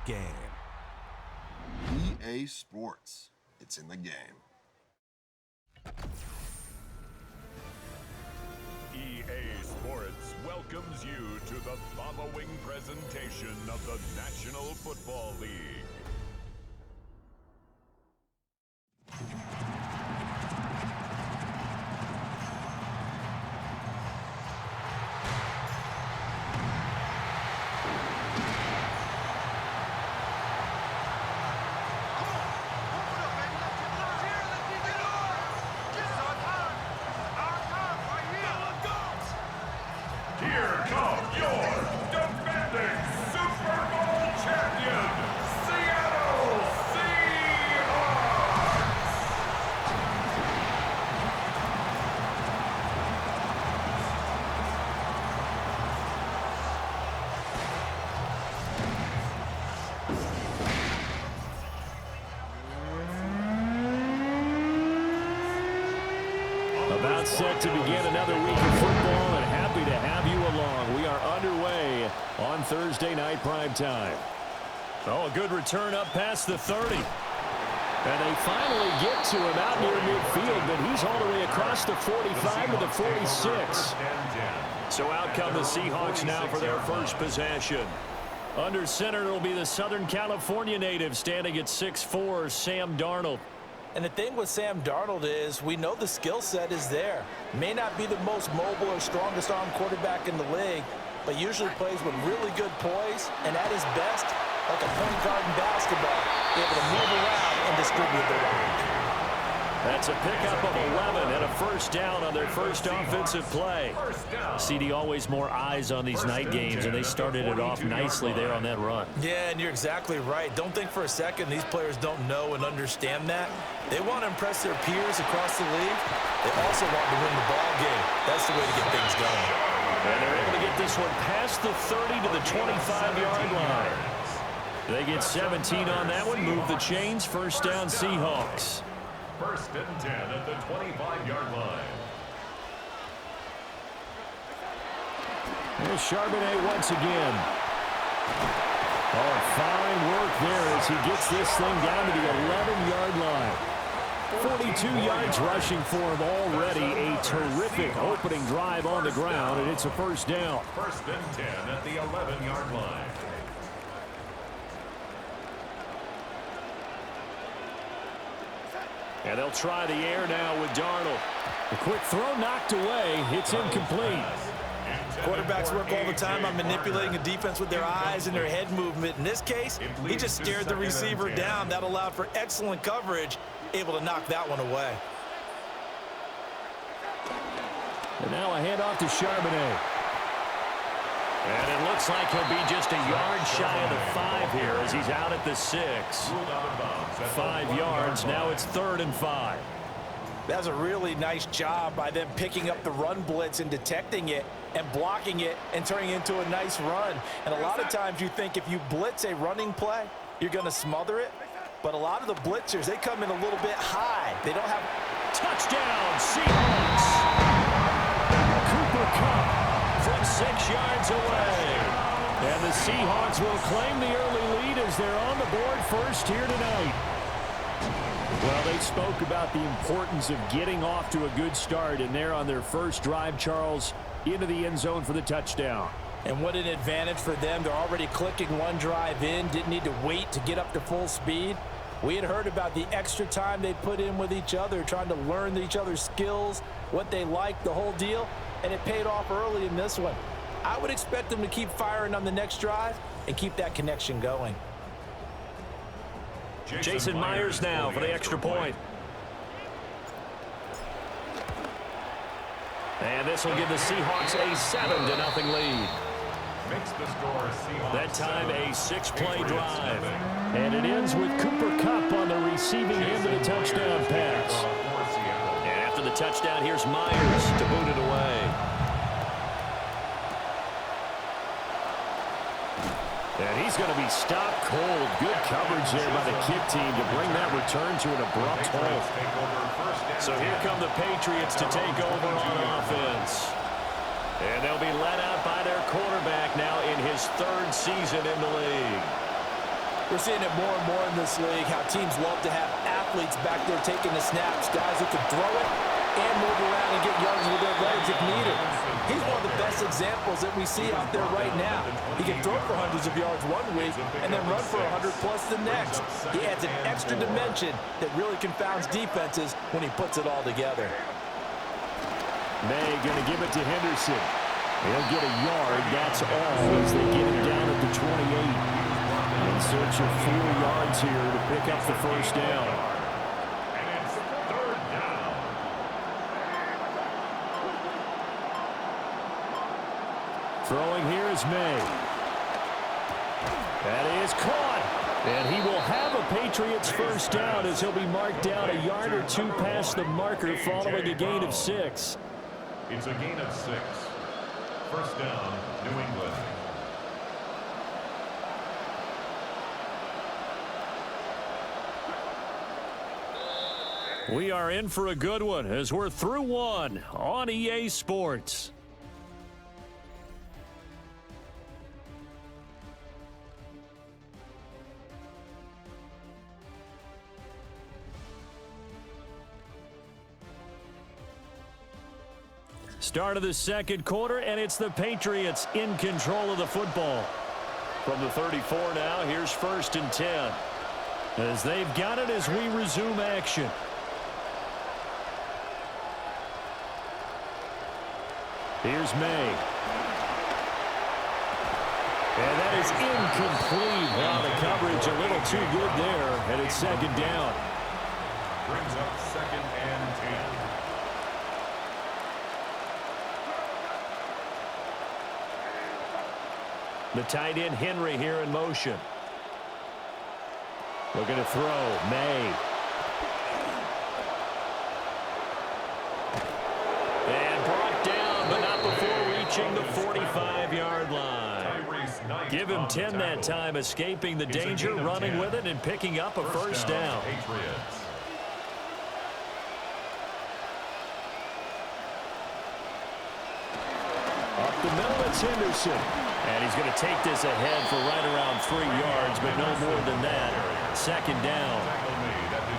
game. EA Sports. It's in the game. EA Sports welcomes you to the following presentation of the National Football League. Here come your defending Super Bowl champion, Seattle Seahawks! About set to begin another week of football, and happy to have you along. We are underway on Thursday night primetime. Oh, a good return up past the 30. And they finally get to him out near midfield, but he's all the way across the 45 to the 46. So out come the Seahawks now for their first possession. Under center, it'll be the Southern California native standing at 6'4", Sam Darnold. And the thing with Sam Darnold is we know the skill set is there. May not be the most mobile or strongest arm quarterback in the league, but usually plays with really good poise and at his best, like a point guard in basketball, able to move around and distribute the rock. That's a pickup of 11 and a first down on their first offensive play. CD, always more eyes on these night games, and they started it off nicely there on that run. Yeah, and you're exactly right. Don't think for a second these players don't know and understand that. They want to impress their peers across the league. They also want to win the ball game. That's the way to get things going. And they're able to get this one past the 30 to the 25-yard line. They get 17 on that one, move the chains, first down Seahawks. First and 10 at the 25-yard line. Here's Charbonnet once again. Oh, fine work there as he gets this thing down to the 11-yard line. 42 yards rushing for him already. A terrific opening drive on the ground, and it's a first down. First and 10 at the 11-yard line. And they'll try the air now with Darnold. The quick throw knocked away. It's incomplete. Quarterbacks work all the time on manipulating a defense with their eyes and their head movement. In this case, he just stared the receiver down. That allowed for excellent coverage, able to knock that one away. And now a handoff to Charbonnet. And it looks like he'll be just a yard shy of the 5 here as he's out at the 6. 5 yards. Now it's 3rd and 5. That's a really nice job by them picking up the run blitz and detecting it and blocking it and turning it into a nice run. And a lot of times you think if you blitz a running play, you're going to smother it. But a lot of the blitzers, they come in a little bit high. They don't have... Touchdown, Seahawks! Cooper Kupp from 6 yards away. And the Seahawks will claim the early lead as they're on the board first here tonight. Well, they spoke about the importance of getting off to a good start, and they're on their first drive, Charles, into the end zone for the touchdown. And what an advantage for them. They're already clicking one drive in, didn't need to wait to get up to full speed. We had heard about the extra time they put in with each other, trying to learn each other's skills, what they liked, the whole deal, and it paid off early in this one. I would expect them to keep firing on the next drive and keep that connection going. Jason Myers now for the extra point. And this will give the Seahawks a 7-0 lead. That time a 6-play drive. And it ends with Cooper Kupp on the receiving end of the touchdown pass. And after the touchdown, here's Myers to boot it away. And he's going to be stopped cold. Good coverage there by the kick team to bring that return to an abrupt halt. So here come the Patriots to take over on offense. And they'll be led out by their quarterback now in his 3rd season in the league. We're seeing it more and more in this league, how teams love to have athletes back there taking the snaps, guys who can throw it and move around and get yards with their legs if needed. He's one of the best examples that we see out there right now. He can throw for hundreds of yards one week and then run for 100+ the next. He adds an extra dimension that really confounds defenses when he puts it all together. May going to give it to Henderson. He'll get a yard, that's all, as they get him down at the 28. In search of 4 yards here to pick up the first down. And it's 3rd down. Throwing here is May. That is caught. And he will have a Patriots first down as he'll be marked down a yard or 2 past the marker following a gain of 6. It's a gain of 6. First down, New England. We are in for a good one as we're through one on EA Sports. Start of the second quarter, and it's the Patriots in control of the football. From the 34 now, here's 1st and 10. As they've got it as we resume action. Here's May. And that is incomplete. Wow, the coverage a little too good there, and it's 2nd down. Brings up 2nd and 10. The tight end Henry here in motion. Looking to throw. May. And brought down, but not before reaching the 45-yard line. Give him 10 that time, escaping the danger, running with it, and picking up a first down. Up the middle, it's Henderson. And he's going to take this ahead for right around 3 yards, but no more than that. 2nd down.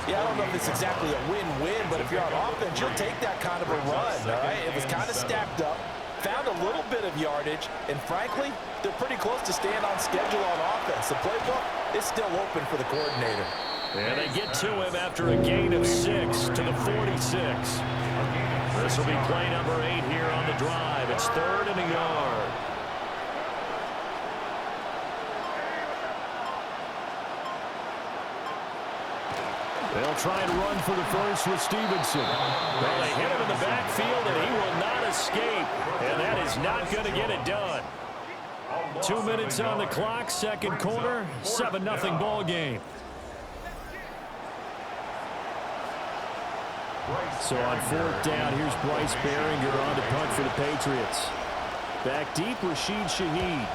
Yeah, I don't know if it's exactly a win-win, but if you're on offense, you'll take that kind of a run, all right? It was kind of stacked up, found a little bit of yardage, and frankly, they're pretty close to staying on schedule on offense. The playbook is still open for the coordinator. And they get to him after a gain of 6 to the 46. This will be play number 8 here on the drive. It's 3rd and a yard. They'll try and run for the first with Stevenson. Well, they hit him in the backfield, and he will not escape. And that is not going to get it done. 2 minutes on the clock, second quarter, 7-0 ball game. So on 4th down, here's Bryce Behringer on to punt for the Patriots. Back deep, Rashid Shaheed.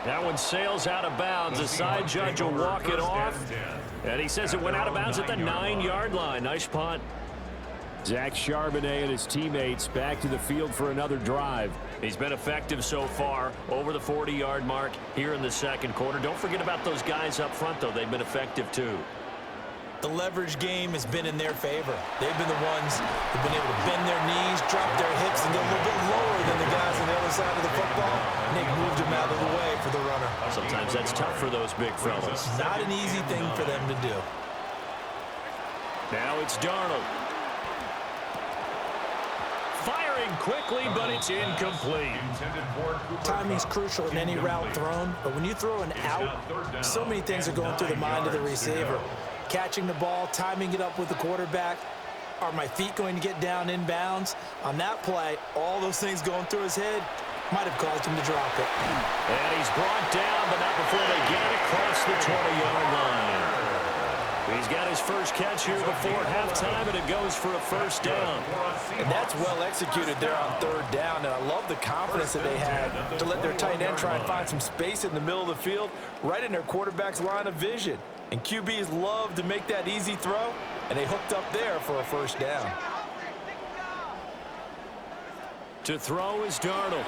That one sails out of bounds. The side judge will walk it off. And he says it went out of bounds at the 9-yard line. Nice punt. Zach Charbonnet and his teammates back to the field for another drive. He's been effective so far, over the 40-yard mark here in the second quarter. Don't forget about those guys up front, though. They've been effective, too. The leverage game has been in their favor. They've been the ones who've been able to bend their knees, drop their hips, and get a little bit lower than the guys on the other side of the football. Nick moved them out of the way for the runner. Sometimes that's tough for those big fellas. Not an easy thing for them to do. Now it's Darnold. Firing quickly, but it's incomplete. Timing's crucial in any route thrown, but when you throw an out, so many things are going through the mind of the receiver. Catching the ball, timing it up with the quarterback. Are my feet going to get down inbounds? On that play, all those things going through his head might have caused him to drop it. And he's brought down, but not before they get it across the 20-yard line. He's got his first catch here before halftime, and it goes for a first down. And that's well executed there on 3rd down, and I love the confidence that they had to let their tight end try and find some space in the middle of the field, right in their quarterback's line of vision. And QBs love to make that easy throw, and they hooked up there for a first down. To throw is Darnold.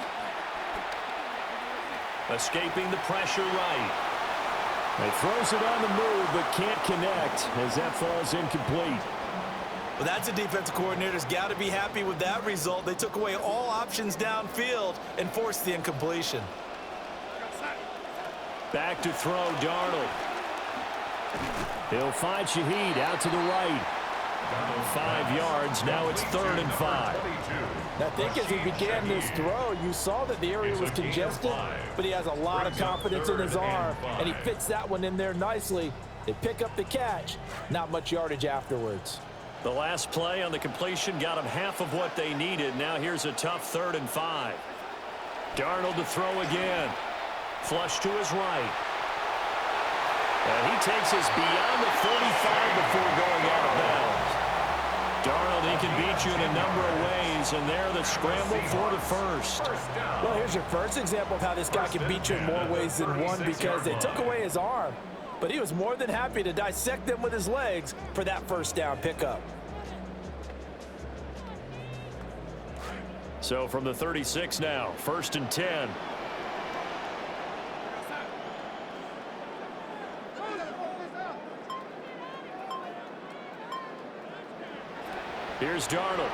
Escaping the pressure right. He throws it on the move, but can't connect as that falls incomplete. Well, that's a defensive coordinator's got to be happy with that result. They took away all options downfield and forced the incompletion. Back to throw, Darnold. He'll find Shaheed out to the right. 5 yards, now it's 3rd and 5. I think as he began this throw, you saw that the area was congested, but he has a lot of confidence in his arm, and he fits that one in there nicely. They pick up the catch, not much yardage afterwards. The last play on the completion got them half of what they needed. Now here's a tough 3rd and 5. Darnold to throw again. Flush to his right. And he takes us beyond the 35 before going out of bounds. Darnold, he can beat you in a number of ways, and there the scramble for the first. Well, here's your first example of how this guy can beat you in more ways than one, because they took away his arm, but he was more than happy to dissect them with his legs for that first down pickup. So from the 36 now, 1st and 10. Here's Darnold.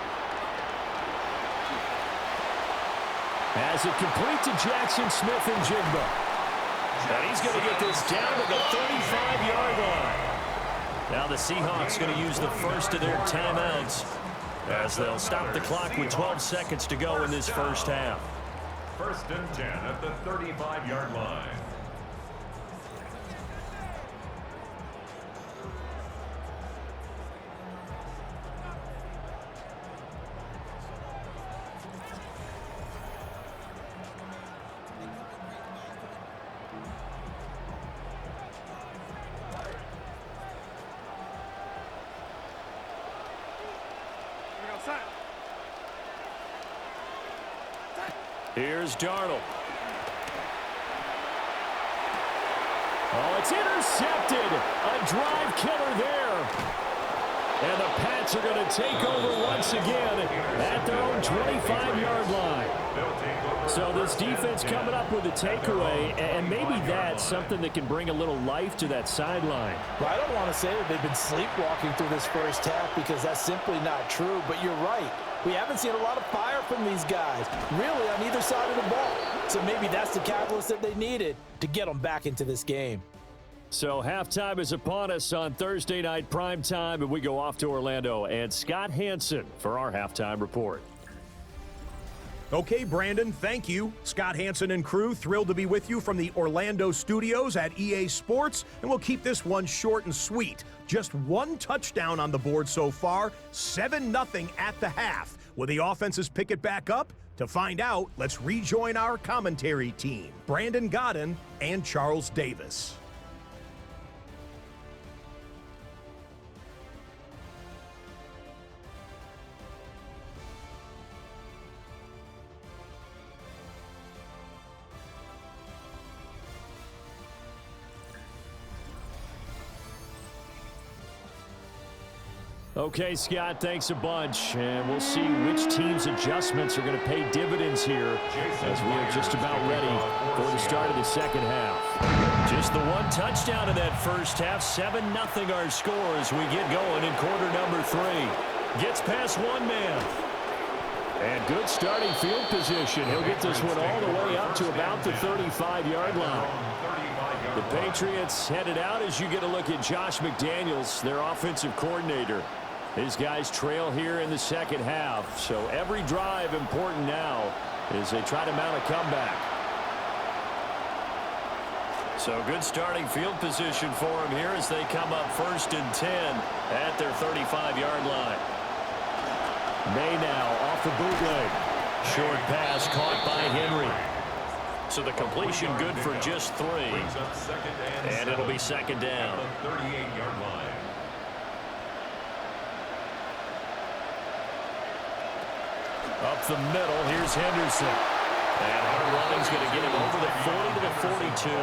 Has it complete to Jackson Smith and Jigba. And he's going to get this down to the 35-yard line. Now the Seahawks going to use the first of their timeouts as they'll stop the clock with 12 seconds to go in this first half. 1st and 10 at the 35-yard line. Here's Darnold. Oh, it's intercepted. A drive killer there. And the Pats are going to take over once again at their own 25-yard line. So this defense coming up with a takeaway, and maybe that's something that can bring a little life to that sideline. Well, I don't want to say that they've been sleepwalking through this first half, because that's simply not true, but you're right. We haven't seen a lot of fire from these guys, really, on either side of the ball. So maybe that's the catalyst that they needed to get them back into this game. So halftime is upon us on Thursday night primetime, and we go off to Orlando and Scott Hansen for our halftime report. Okay, Brandon, thank you. Scott Hansen and crew, thrilled to be with you from the Orlando studios at EA Sports, and we'll keep this one short and sweet. Just one touchdown on the board so far, 7-0 at the half. Will the offenses pick it back up? To find out, let's rejoin our commentary team, Brandon Godden and Charles Davis. Okay, Scott, thanks a bunch. And we'll see which team's adjustments are going to pay dividends here as we are just about ready for the start of the second half. Just the one touchdown in that first half. 7-0 our score as we get going in quarter number 3. Gets past one man. And good starting field position. He'll get this one all the way up to about the 35-yard line. The Patriots headed out as you get a look at Josh McDaniels, their offensive coordinator. His guys trail here in the second half, so every drive important now as they try to mount a comeback. So good starting field position for them here as they come up 1st and 10 at their 35-yard line. May now off the bootleg. Short pass caught by Henry. So the completion good for just 3. And it'll be second down. 38-yard line. Up the middle, here's Henderson. And hard running's going to get him over the 40 to the 42.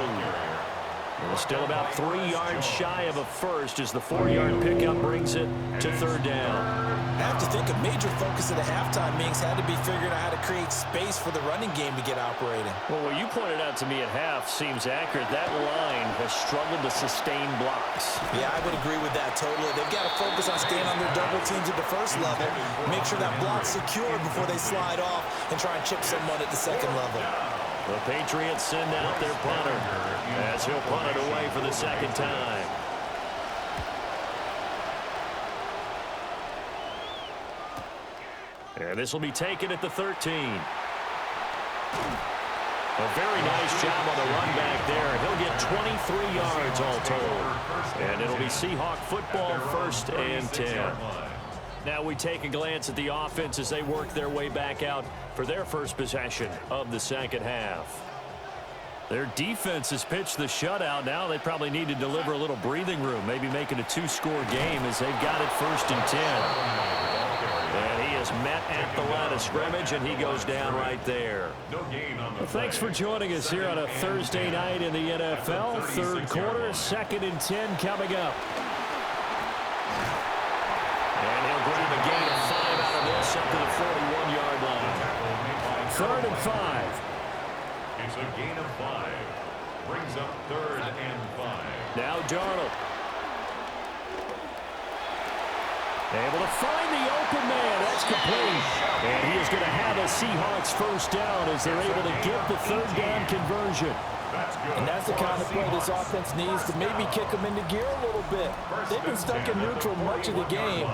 Well, still about 3 yards shy of a first as the 4-yard pickup brings it to third down. I have to think a major focus at the halftime meetings had to be figuring out how to create space for the running game to get operating. Well, what you pointed out to me at half seems accurate. That line has struggled to sustain blocks. Yeah, I would agree with that totally. They've got to focus on staying on their double teams at the first level, make sure that block's secured before they slide off and try and chip someone at the second level. The Patriots send out their punter as he'll punt it away for the second time. And this will be taken at the 13. A very nice job on the run back there. He'll get 23 yards all told. And it'll be Seahawk football, 1st and 10. Now we take a glance at the offense as they work their way back out for their first possession of the second half. Their defense has pitched the shutout. Now they probably need to deliver a little breathing room, maybe make it a 2-score game as they've got it 1st and 10. And he is met at the line of scrimmage, and he goes down right there. Well, thanks for joining us here on a Thursday night in the NFL. Third quarter, 2nd and 10 coming up. And he'll grab a gain of 5 out of this up to the 41-yard line. 3rd and 5. It's a gain of 5. Brings up 3rd and 5. Now Darnold. Able to find the open man. That's complete. And he is going to have a Seahawks 1st down as they're able to get the 3rd down conversion. And that's the kind of play this offense needs to maybe kick them into gear a little bit. They've been stuck in neutral much of the game.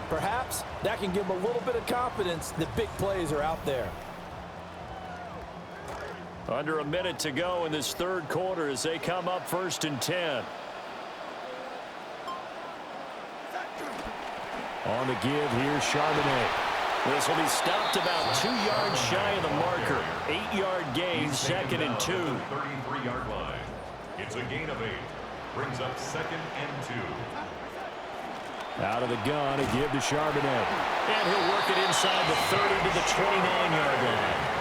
Perhaps that can give them a little bit of confidence that big plays are out there. Under a minute to go in this 3rd quarter as they come up 1st and 10. On the give, here's Charbonnet. This will be stopped about 2 yards shy of the marker. 8-yard gain, 2nd and 2. 33-yard line. It's a gain of 8. Brings up 2nd and 2. Out of the gun, a give to Charbonnet. And he'll work it inside the 30 to the 29-yard line.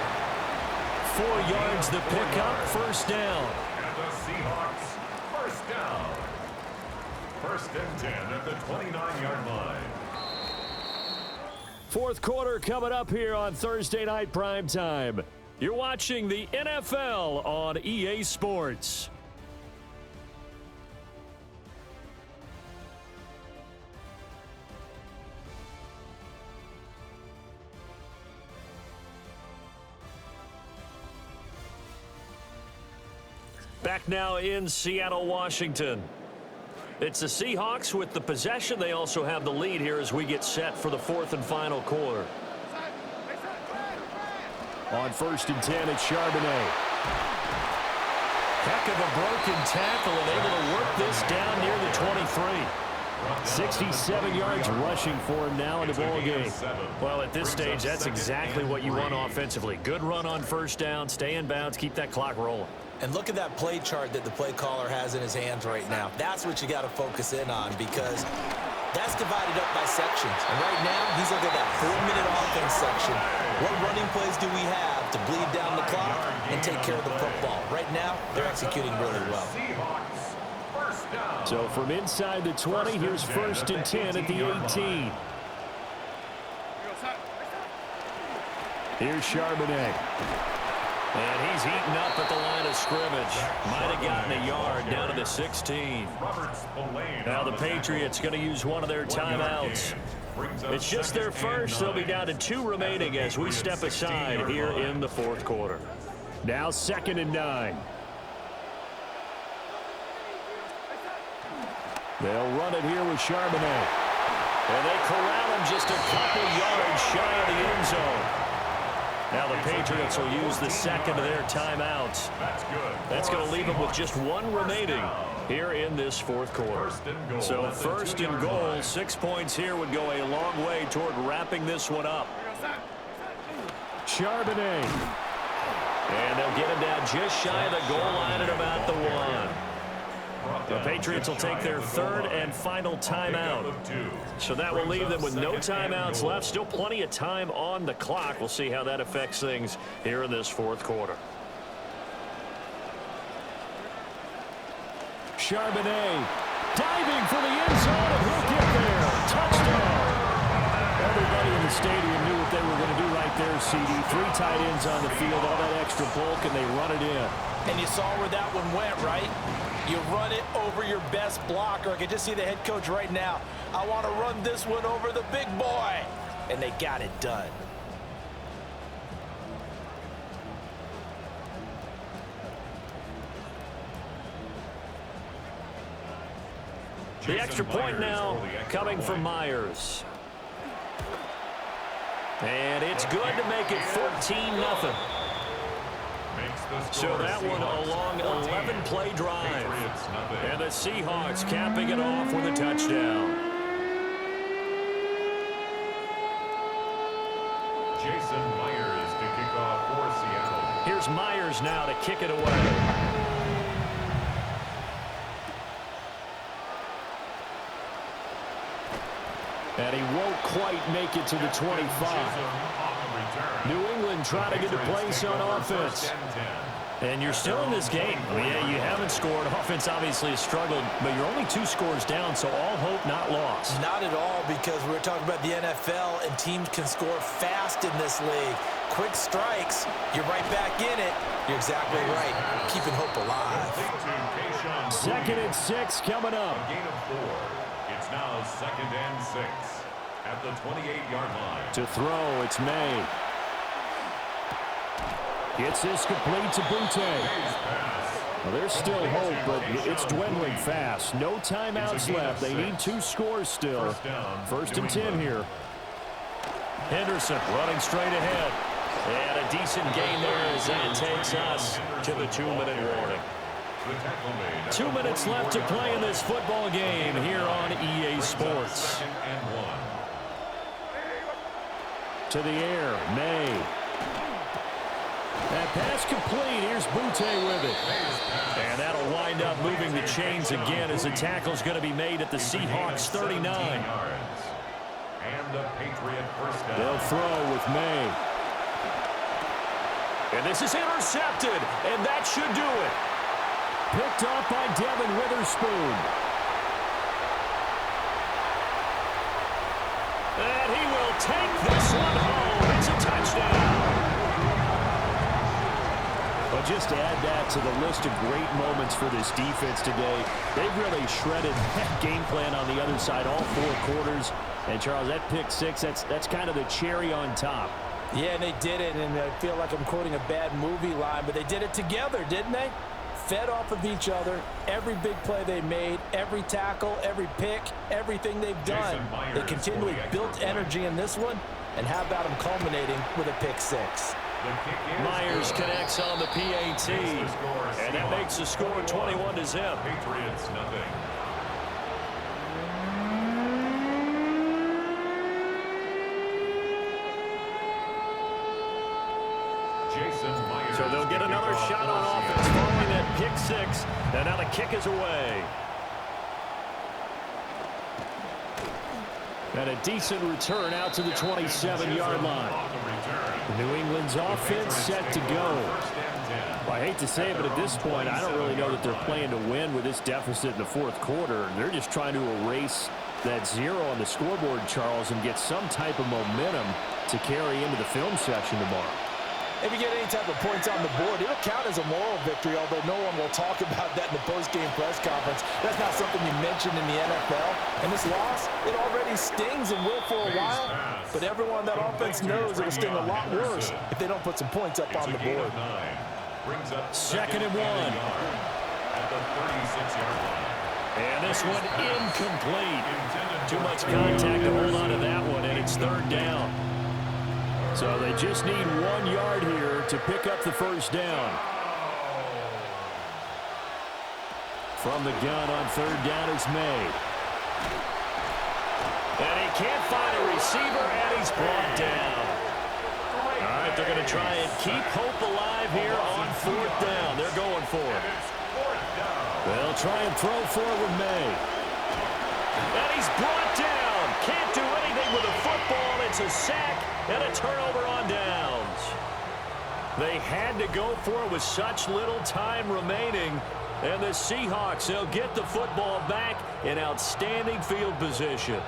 4 yards the pickup, 1st down. And the Seahawks, 1st down. 1st and 10 at the 29-yard line. 4th quarter coming up here on Thursday Night Primetime. You're watching the NFL on EA Sports. Back now in Seattle, Washington. It's the Seahawks with the possession. They also have the lead here as we get set for the 4th and final quarter. On 1st and 10, it's Charbonnet. Heck of a broken tackle and able to work this down near the 23. 67 yards rushing for him now in the ball game. Well, at this stage, that's exactly what you want offensively. Good run on 1st down, stay in bounds, keep that clock rolling. And look at that play chart that the play caller has in his hands right now. That's what you got to focus in on because that's divided up by sections. And right now, he's looking at that 4-minute offense section. What running plays do we have to bleed down the clock and take care of the football? Right now, they're executing really well. So from inside the 20, here's 1st and 10 at the 18. Here's Charbonnet. And he's eaten up at the line of scrimmage. Might have gotten a yard down to the 16. Now the Patriots going to use one of their timeouts. It's just their first. They'll be down to 2 remaining as we step aside here in the 4th quarter. Now 2nd and 9. They'll run it here with Charbonnet. And they corral him just a couple yards shy of the end zone. Now the Patriots will use the 2nd of their timeouts. That's going to leave them with just 1 remaining here in this 4th quarter. So 1st and goal, 6 points here would go a long way toward wrapping this one up. Charbonnet. And they'll get him down just shy of the goal line at about the 1. The Patriots will take their 3rd and final timeout. So that will leave them with no timeouts left. Still plenty of time on the clock. We'll see how that affects things here in this 4th quarter. Charbonnet. Diving for the end zone, and he'll get there. Touchdown. Everybody in the stadium knew what they were going to do right there, CD. 3 tight ends on the field, all that extra bulk, and they run it in. And you saw where that one went, right? You run it over your best blocker. I can just see the head coach right now. I want to run this one over the big boy. And they got it done. The extra point now coming from Myers. And it's good to make it 14-0. So that one a long 11-play drive. And the Seahawks capping it off with a touchdown. Jason Myers to kick off for Seattle. Here's Myers now to kick it away. And he won't quite make it to the 25. New England trying to get a place on offense. And you're still in this game. Yeah, you haven't scored. Offense obviously has struggled, but you're only 2 scores down, so all hope not lost. Not at all, because we're talking about the NFL, and teams can score fast in this league. Quick strikes, you're right back in it. You're exactly right. Keeping hope alive. 2nd and 6 coming up. Gain of 4. It's now 2nd and 6 at the 28-yard line. To throw, it's May. Gets this complete to Butte. Well, there's still hope, but it's dwindling fast. No timeouts left. They need 2 scores still. 1st and 10 here. Henderson running straight ahead. And a decent gain there as that takes us to the 2-minute warning. 2 minutes left to play in this football game here on EA Sports. To the air, May. That pass complete. Here's Butte with it. And that'll wind up moving the chains again as the tackle's going to be made at the Seahawks 39. They'll throw with May. And this is intercepted, and that should do it. Picked off by Devin Witherspoon. And he will take this one home. It's a touchdown. But just to add that to the list of great moments for this defense today, they've really shredded that game plan on the other side all 4 quarters. And, Charles, that pick 6, that's kind of the cherry on top. Yeah, and they did it, and I feel like I'm quoting a bad movie line, but they did it together, didn't they? Fed off of each other, every big play they made, every tackle, every pick, everything they've done. They continually built energy in this one, and how about them culminating with a pick 6? Myers connects on the PAT, and that makes the score 21-0. Patriots nothing. So they'll get another shot on offense following that pick 6, and now the kick is away. And a decent return out to the 27-yard line. New England's offense set to go. Well, I hate to say it, but at this point, I don't really know that they're playing to win with this deficit in the 4th quarter. They're just trying to erase that 0 on the scoreboard, Charles, and get some type of momentum to carry into the film session tomorrow. If you get any type of points on the board, it'll count as a moral victory, although no one will talk about that in the post-game press conference. That's not something you mentioned in the NFL. And this loss, it already stings and will for a while, but everyone on that offense knows it'll sting a lot worse if they don't put some points up on the board. 2nd and 1. At the 36-yard line. And this one incomplete. Too much contact to hold on to that one, and it's 3rd down. So they just need 1 yard here to pick up the 1st down. From the gun on 3rd down is May. And he can't find a receiver, and he's brought down. All right, they're going to try and keep hope alive here on 4th down. They're going for it. They'll try and throw for it with May. And he's brought down. Can't do anything with the football. It's a sack and a turnover on downs. They had to go for it with such little time remaining, And the Seahawks, they'll get the football back in outstanding field position.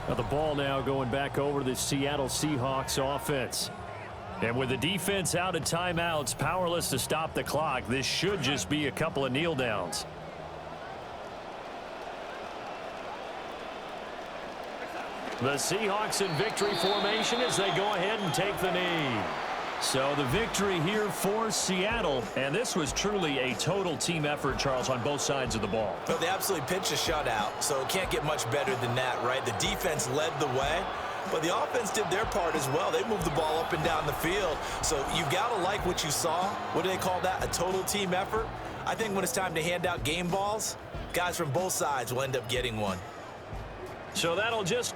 Now the ball now going back over to the Seattle Seahawks offense. And with the defense out of timeouts, powerless to stop the clock, this should just be a couple of kneel downs. The Seahawks in victory formation as they go ahead and take the knee. So the victory here for Seattle, and this was truly a total team effort, Charles, on both sides of the ball. Well, they absolutely pitched a shutout, so it can't get much better than that, right? The defense led the way, but the offense did their part as well. They moved the ball up and down the field, so you've got to like what you saw. What do they call that? A total team effort? I think when it's time to hand out game balls, guys from both sides will end up getting one. So that'll just